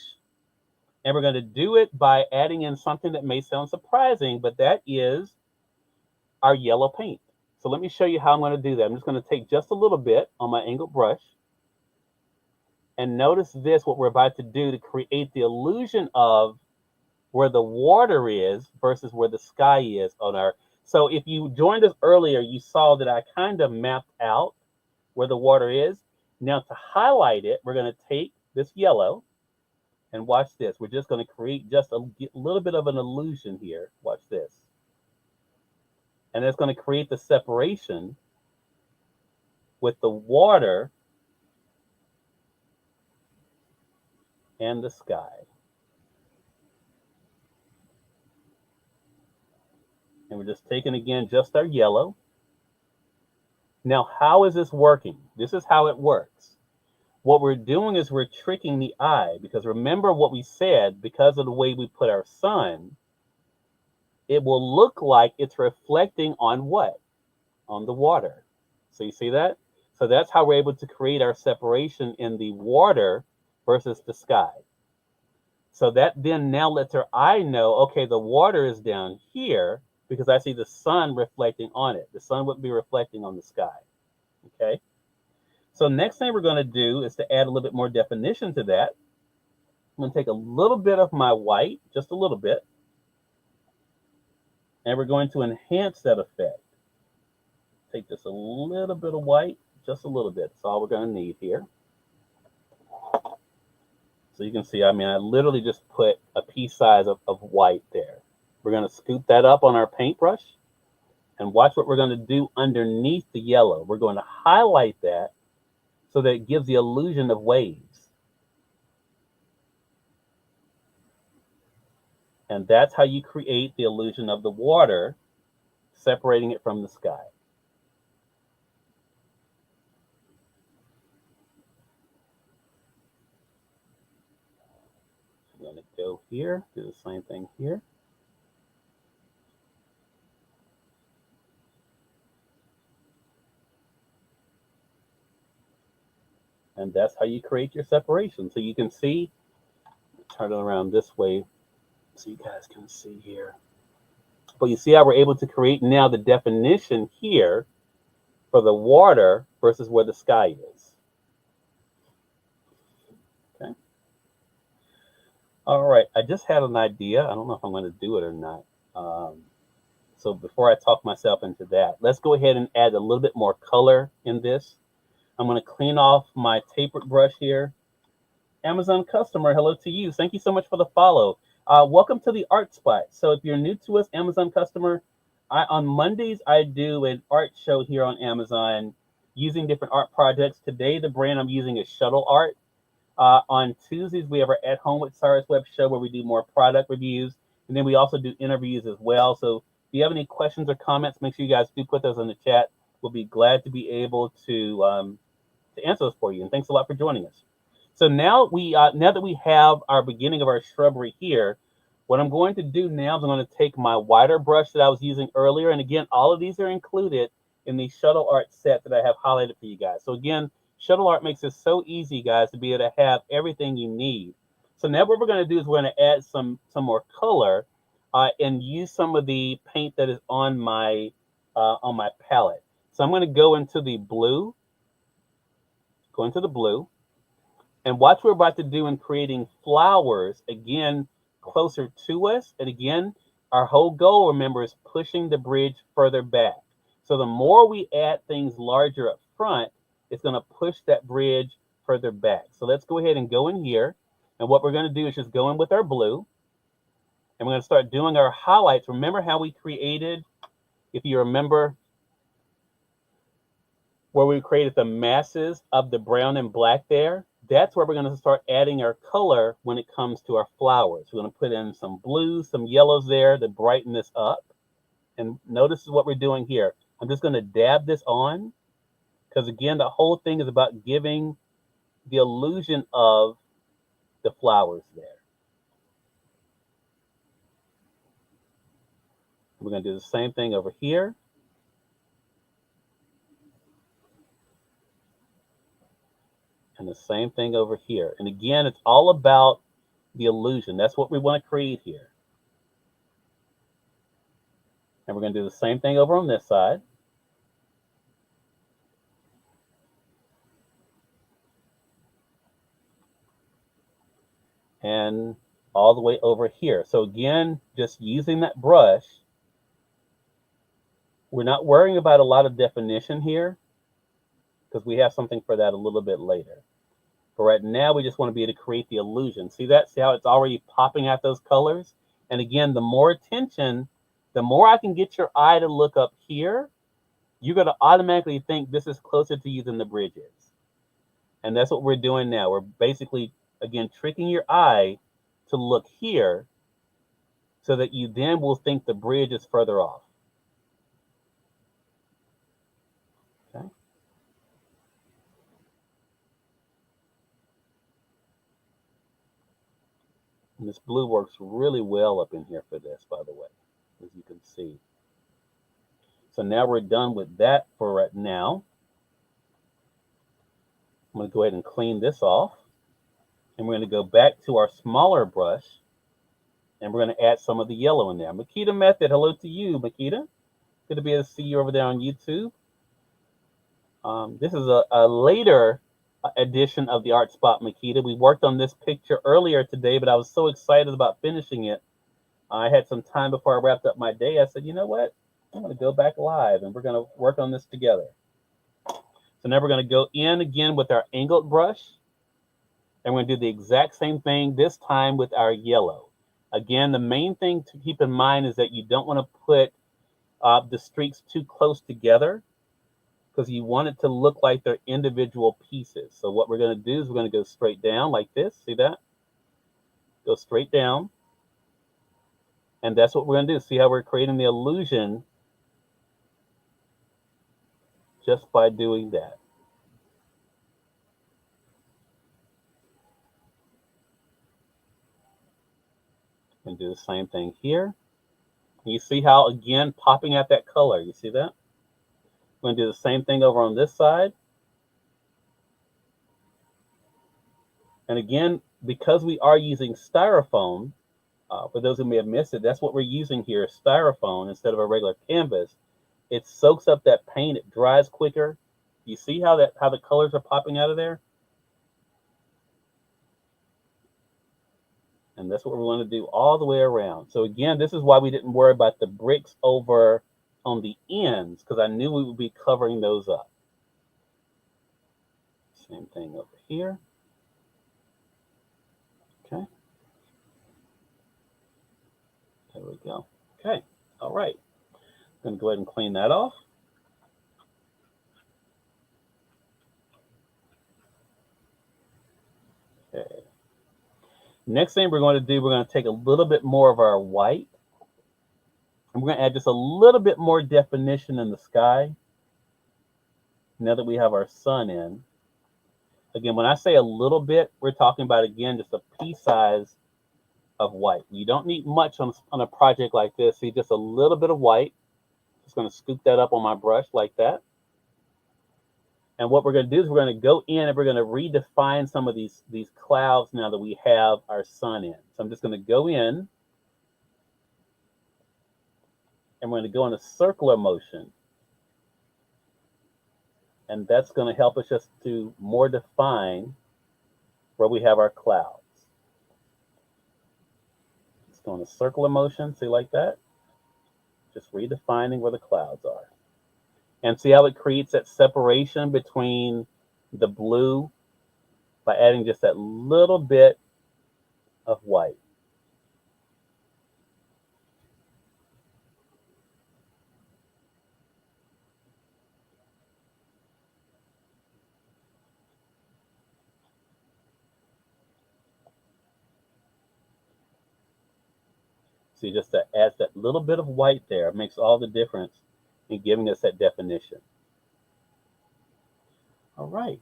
Speaker 1: And we're going to do it by adding in something that may sound surprising, but that is our yellow paint. So let me show you how I'm going to do that. I'm just going to take just a little bit on my angled brush. And notice this, what we're about to do to create the illusion of where the water is versus where the sky is on our. So if you joined us earlier, you saw that I kind of mapped out where the water is. Now to highlight it, we're going to take this yellow and watch this. We're just going to create just a little bit of an illusion here. Watch this. And it's going to create the separation with the water and the sky. And we're just taking, again, just our yellow. Now, how is this working? This is how it works. What we're doing is we're tricking the eye, because remember what we said, because of the way we put our sun, it will look like it's reflecting on what? On the water. So you see that? So that's how we're able to create our separation in the water versus the sky. So that then now lets our eye know, okay, the water is down here because I see the sun reflecting on it. The sun wouldn't be reflecting on the sky. Okay. So next thing we're going to do is to add a little bit more definition to that. I'm going to take a little bit of my white, just a little bit, and we're going to enhance that effect. Take just a little bit of white, just a little bit. That's all we're going to need here. So you can see, I literally just put a pea size of white there. We're going to scoop that up on our paintbrush and watch what we're going to do underneath the yellow. We're going to highlight that so that it gives the illusion of waves. And that's how you create the illusion of the water separating it from the sky. I'm going to go here, do the same thing here. And that's how you create your separation. So you can see, turn it around this way so you guys can see here. But you see how we're able to create now the definition here for the water versus where the sky is. Okay. All right. I just had an idea. I don't know if I'm going to do it or not. So before I talk myself into that, let's go ahead and add a little bit more color in this. I'm going to clean off my tapered brush here. Amazon customer, hello to you. Thank you so much for the follow. Welcome to the art spot. So if you're new to us, Amazon customer, on Mondays, I do an art show here on Amazon using different art projects. Today, the brand I'm using is Shuttle Art. On Tuesdays, we have our At Home with Cyrus Webb show where we do more product reviews. And then we also do interviews as well. So if you have any questions or comments, make sure you guys do put those in the chat. We'll be glad to be able to answer those for you. And thanks a lot for joining us. So now now that we have our beginning of our shrubbery here, what I'm going to do now is I'm going to take my wider brush that I was using earlier. And again, all of these are included in the Shuttle Art set that I have highlighted for you guys. So again, Shuttle Art makes it so easy, guys, to be able to have everything you need. So now what we're going to do is we're going to add some more color and use some of the paint that is on my palette. So I'm going to go into the blue, and watch what we're about to do in creating flowers, again, closer to us. And again, our whole goal, remember, is pushing the bridge further back. So the more we add things larger up front, it's going to push that bridge further back. So let's go ahead and go in here. And what we're going to do is just go in with our blue. And we're going to start doing our highlights. Remember how we created, if you remember, where we created the masses of the brown and black there? That's where we're going to start adding our color when it comes to our flowers. We're going to put in some blues, some yellows there to brighten this up. And notice what we're doing here. I'm just going to dab this on because, again, the whole thing is about giving the illusion of the flowers there. We're going to do the same thing over here. And the same thing over here. And again, it's all about the illusion. That's what we want to create here. And we're going to do the same thing over on this side. And all the way over here. So again, just using that brush, we're not worrying about a lot of definition here because we have something for that a little bit later. But right now, we just want to be able to create the illusion. See that? See how it's already popping out those colors? And again, the more attention, the more I can get your eye to look up here, you're going to automatically think this is closer to you than the bridge is. And that's what we're doing now. We're basically, again, tricking your eye to look here so that you then will think the bridge is further off. Okay. And this blue works really well up in here for this, by the way, as you can see. So now we're done with that for right now. I'm going to go ahead and clean this off. And we're going to go back to our smaller brush. And we're going to add some of the yellow in there. Makita Method, hello to you, Makita. Good to be able to see you over there on YouTube. This is a later edition of the Art Spot, Makita. We worked on this picture earlier today, but I was so excited about finishing it. I had some time before I wrapped up my day. I said, you know what? I'm going to go back live, and we're going to work on this together. So now we're going to go in again with our angled brush. And we're going to do the exact same thing this time with our yellow. Again, the main thing to keep in mind is that you don't want to put the streaks too close together because you want it to look like they're individual pieces. So what we're going to do is we're going to go straight down like this. See that? Go straight down. And that's what we're going to do. See how we're creating the illusion just by doing that. And do the same thing here. You see how, again, popping out that color. You see that? We're going to do the same thing over on this side. And again, because we are using styrofoam, for those who may have missed it, that's what we're using here, is styrofoam instead of a regular canvas. It soaks up that paint. It dries quicker. You see how the colors are popping out of there? And that's what we want to do all the way around. So again, this is why we didn't worry about the bricks over on the ends, because I knew we would be covering those up. Same thing over here. Okay. There we go. Okay. All right. I'm going to go ahead and clean that off. Okay. Next thing we're going to do, we're going to take a little bit more of our white, and we're going to add just a little bit more definition in the sky now that we have our sun in. Again, when I say a little bit, we're talking about, again, just a pea size of white. You don't need much on a project like this. See, just a little bit of white. Just going to scoop that up on my brush like that. And what we're going to do is we're going to go in and we're going to redefine some of these clouds now that we have our sun in. So I'm just going to go in and we're going to go in a circular motion. And that's going to help us just to more define where we have our clouds. Just go in a circular motion, see, like that. Just redefining where the clouds are. And see how it creates that separation between the blue by adding just that little bit of white. See, just that adds that little bit of white there. It makes all the difference in giving us that definition. All right.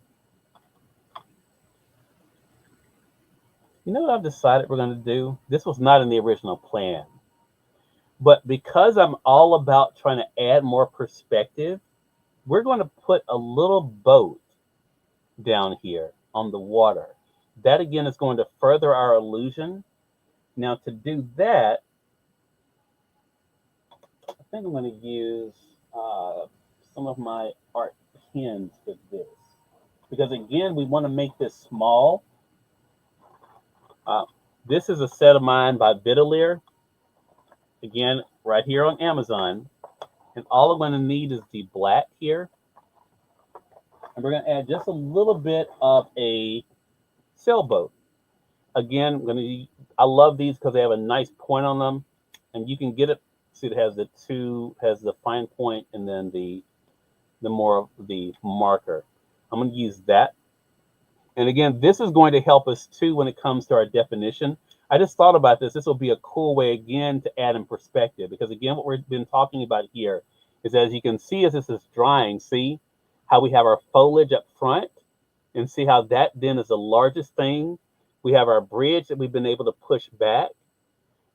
Speaker 1: You know what I've decided we're going to do? This was not in the original plan. But because I'm all about trying to add more perspective, we're going to put a little boat down here on the water. That, again, is going to further our illusion. Now, to do that, I think I'm going to use some of my art pens for this. Because, again, we want to make this small. This is a set of mine by Vitalier. Again, right here on Amazon. And all I'm going to need is the black here. And we're going to add just a little bit of a sailboat. Again, I love these because they have a nice point on them. And you can get it. See, it has the fine point and then the more of the marker. I'm going to use that. And again, this is going to help us too when it comes to our definition. I just thought about this. This will be a cool way, again, to add in perspective. Because, again, what we've been talking about here is, as you can see as this is drying, see how we have our foliage up front? And see how that then is the largest thing. We have our bridge that we've been able to push back.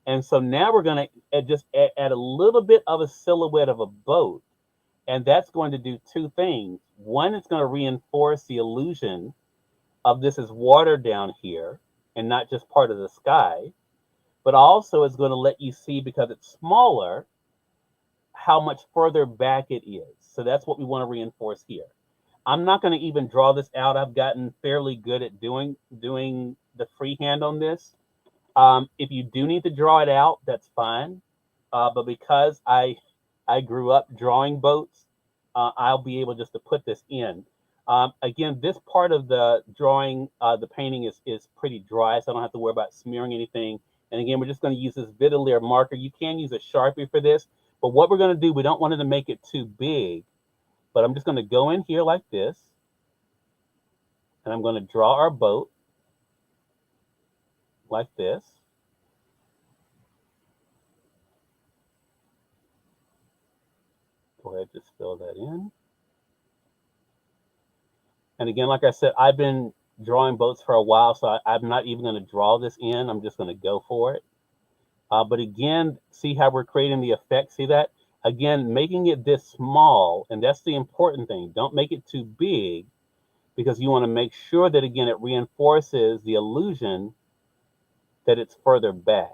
Speaker 1: And so now we're going to just add a little bit of a silhouette of a boat. And that's going to do two things. One, it's going to reinforce the illusion of this is water down here and not just part of the sky, but also it's going to let you see, because it's smaller, how much further back it is. So that's what we want to reinforce here. I'm not going to even draw this out. I've gotten fairly good at doing the freehand on this. If you do need to draw it out, that's fine. But because I grew up drawing boats, I'll be able just to put this in. Again, this part of the drawing, the painting is pretty dry, so I don't have to worry about smearing anything. And again, we're just going to use this Vitalier marker. You can use a Sharpie for this, but what we're going to do, we don't want it to make it too big. But I'm just going to go in here like this, and I'm going to draw our boat like this. Go ahead, just fill that in. And again, like I said, I've been drawing boats for a while, so I'm not even going to draw this in. I'm just going to go for it. But again, see how we're creating the effect? See that? Again, making it this small, and that's the important thing. Don't make it too big because you want to make sure that, again, it reinforces the illusion that it's further back.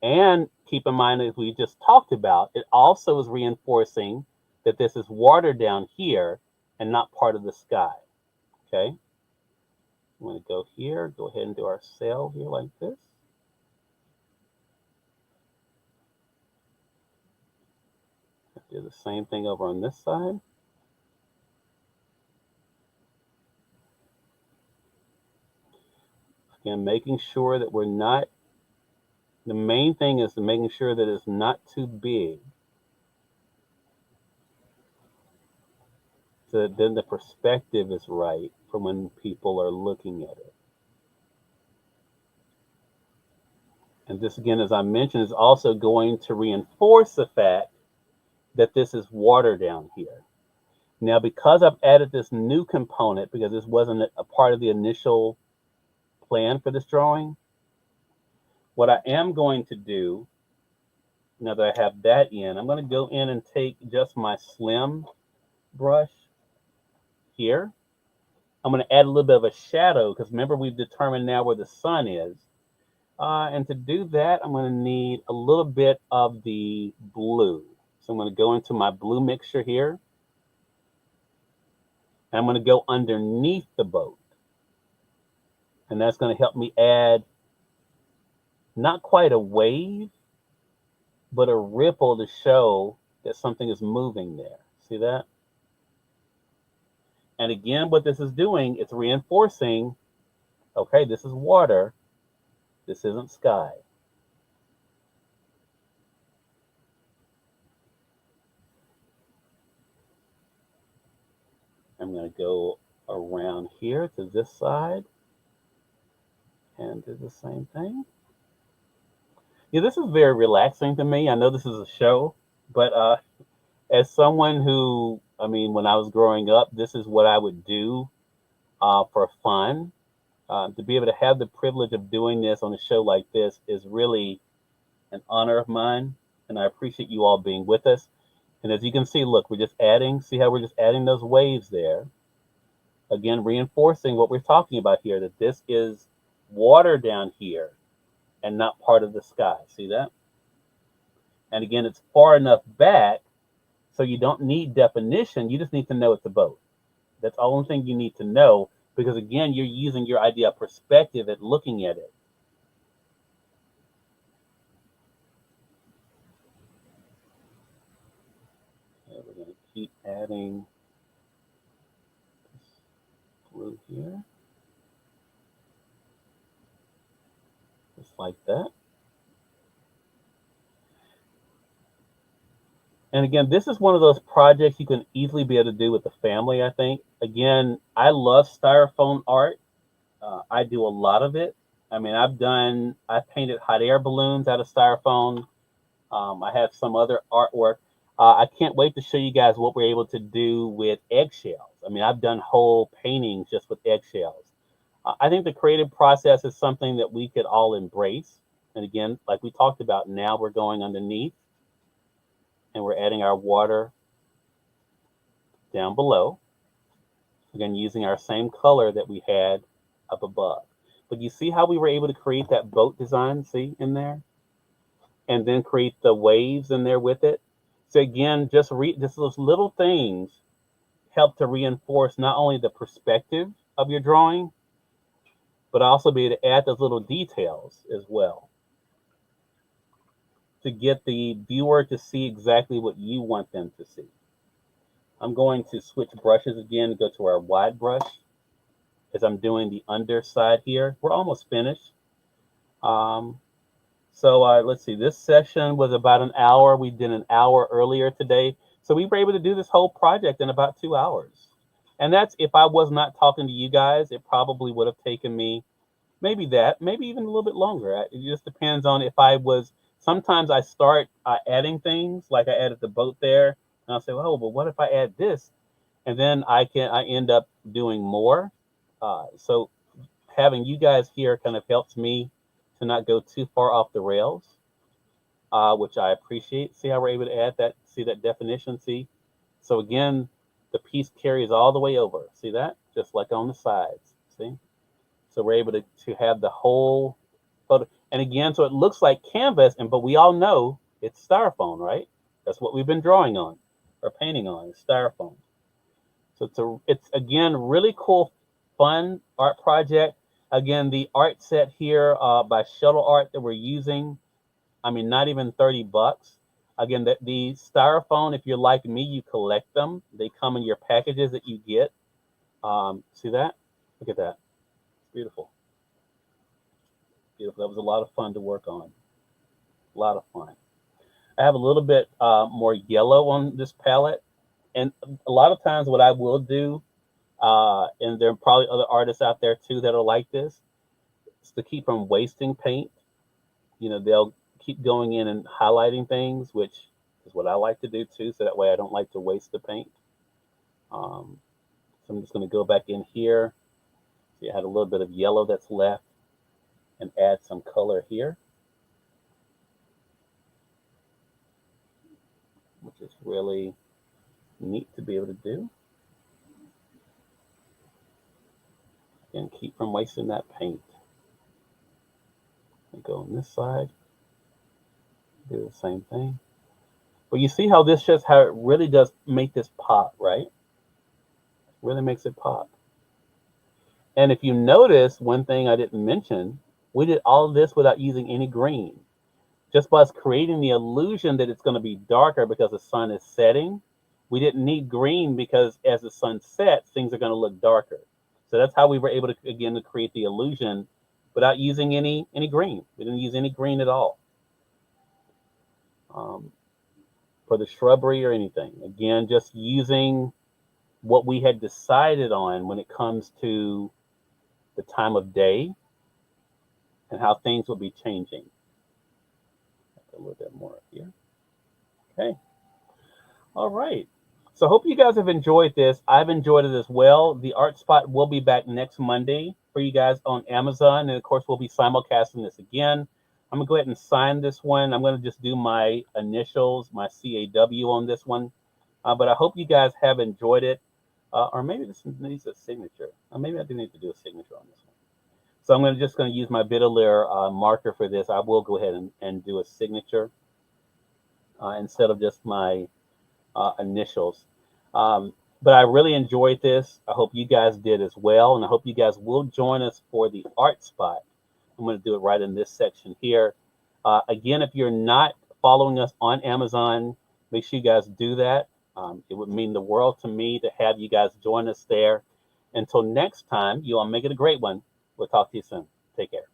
Speaker 1: And keep in mind, as we just talked about, it also is reinforcing that this is water down here and not part of the sky. Okay? I'm going to go here, go ahead and do our sail here like this. Do the same thing over on this side. Again, making sure that we're not, the main thing is making sure that it's not too big. So that then the perspective is right for when people are looking at it. And this, again, as I mentioned, is also going to reinforce the fact that this is water down here. Now, because I've added this new component, because this wasn't a part of the initial plan for this drawing, what I am going to do, now that I have that in, I'm going to go in and take just my slim brush here. I'm going to add a little bit of a shadow, because remember, we've determined now where the sun is. And to do that, I'm going to need a little bit of the blue. So I'm going to go into my blue mixture here. And I'm going to go underneath the boat. And that's going to help me add not quite a wave, but a ripple to show that something is moving there. See that? And again, what this is doing, it's reinforcing, okay, this is water. This isn't sky. I'm going to go around here to this side and do the same thing. Yeah, this is very relaxing to me. I know this is a show, but as someone who, I mean, when I was growing up, this is what I would do for fun. To be able to have the privilege of doing this on a show like this is really an honor of mine, and I appreciate you all being with us. And as you can see, look, we're just adding, see how we're just adding those waves there. Again, reinforcing what we're talking about here, that this is water down here and not part of the sky. See that? And again, it's far enough back so you don't need definition. You just need to know it's a boat. That's the only thing you need to know, because again, you're using your idea of perspective at looking at it. Okay, we're going to keep adding this blue here. Just like that. And again, this is one of those projects you can easily be able to do with the family, I think. Again, I love styrofoam art. I do a lot of it. I mean, I painted hot air balloons out of styrofoam. I have some other artwork. I can't wait to show you guys what we're able to do with eggshells. I mean, I've done whole paintings just with eggshells. I think the creative process is something that we could all embrace. And again, like we talked about, now we're going underneath and we're adding our water down below. Again, using our same color that we had up above. But you see how we were able to create that boat design, see, in there? And then create the waves in there with it. So again, just those little things help to reinforce not only the perspective of your drawing, but also be able to add those little details as well to get the viewer to see exactly what you want them to see. I'm going to switch brushes again and go to our wide brush as I'm doing the underside here. We're almost finished. So let's see, this session was about an hour. We did an hour earlier today. So we were able to do this whole project in about 2 hours. And that's, if I was not talking to you guys, it probably would have taken me maybe even a little bit longer. It just depends on if I was, sometimes I start adding things, like I added the boat there, and I'll say, oh, well, what if I add this? and then I end up doing more. So having you guys here kind of helps me to not go too far off the rails, which I appreciate. See how we're able to add that? See that definition? See? So again, the piece carries all the way over. See that? Just like on the sides. See? So we're able to have the whole photo. And again, so it looks like canvas, but we all know it's styrofoam, right? That's what we've been drawing on or painting on, is styrofoam. So it's again, really cool, fun art project. Again, the art set here by Shuttle Art that we're using, I mean, not even 30 bucks. Again, the styrofoam, if you're like me, you collect them. They come in your packages that you get. See that? Look at that. It's beautiful. Beautiful. That was a lot of fun to work on. A lot of fun. I have a little bit more yellow on this palette. And a lot of times what I will do, and there are probably other artists out there too that are like this, is to keep from wasting paint. They'll keep going in and highlighting things, which is what I like to do too. So that way I don't like to waste the paint. So I'm just going to go back in here. See, I had a little bit of yellow that's left and add some color here, which is really neat to be able to do. And keep from wasting that paint. And go on this side. Do the same thing. But you see how this just how it really does make this pop, right? Really makes it pop. And if you notice, one thing I didn't mention, we did all of this without using any green. Just by us creating the illusion that it's going to be darker because the sun is setting, we didn't need green because as the sun sets, things are going to look darker. So that's how we were able to, again, to create the illusion without using any green. We didn't use any green at all for the shrubbery or anything. Again, just using what we had decided on when it comes to the time of day and how things will be changing. A little bit more here. Okay. All right. So I hope you guys have enjoyed this. I've enjoyed it as well. The Art Spot will be back next Monday for you guys on Amazon. And of course, we'll be simulcasting this again. I'm going to go ahead and sign this one. I'm going to just do my initials, my CAW on this one. But I hope you guys have enjoyed it. Or maybe this needs a signature. Maybe I do need to do a signature on this one. So I'm just going to use my Bidelaire marker for this. I will go ahead and do a signature instead of just my initials. But I really enjoyed this. I hope you guys did as well. And I hope you guys will join us for the Art Spot. I'm going to do it right in this section here. Again, if you're not following us on Amazon, make sure you guys do that. It would mean the world to me to have you guys join us there. Until next time, you all make it a great one. We'll talk to you soon. Take care.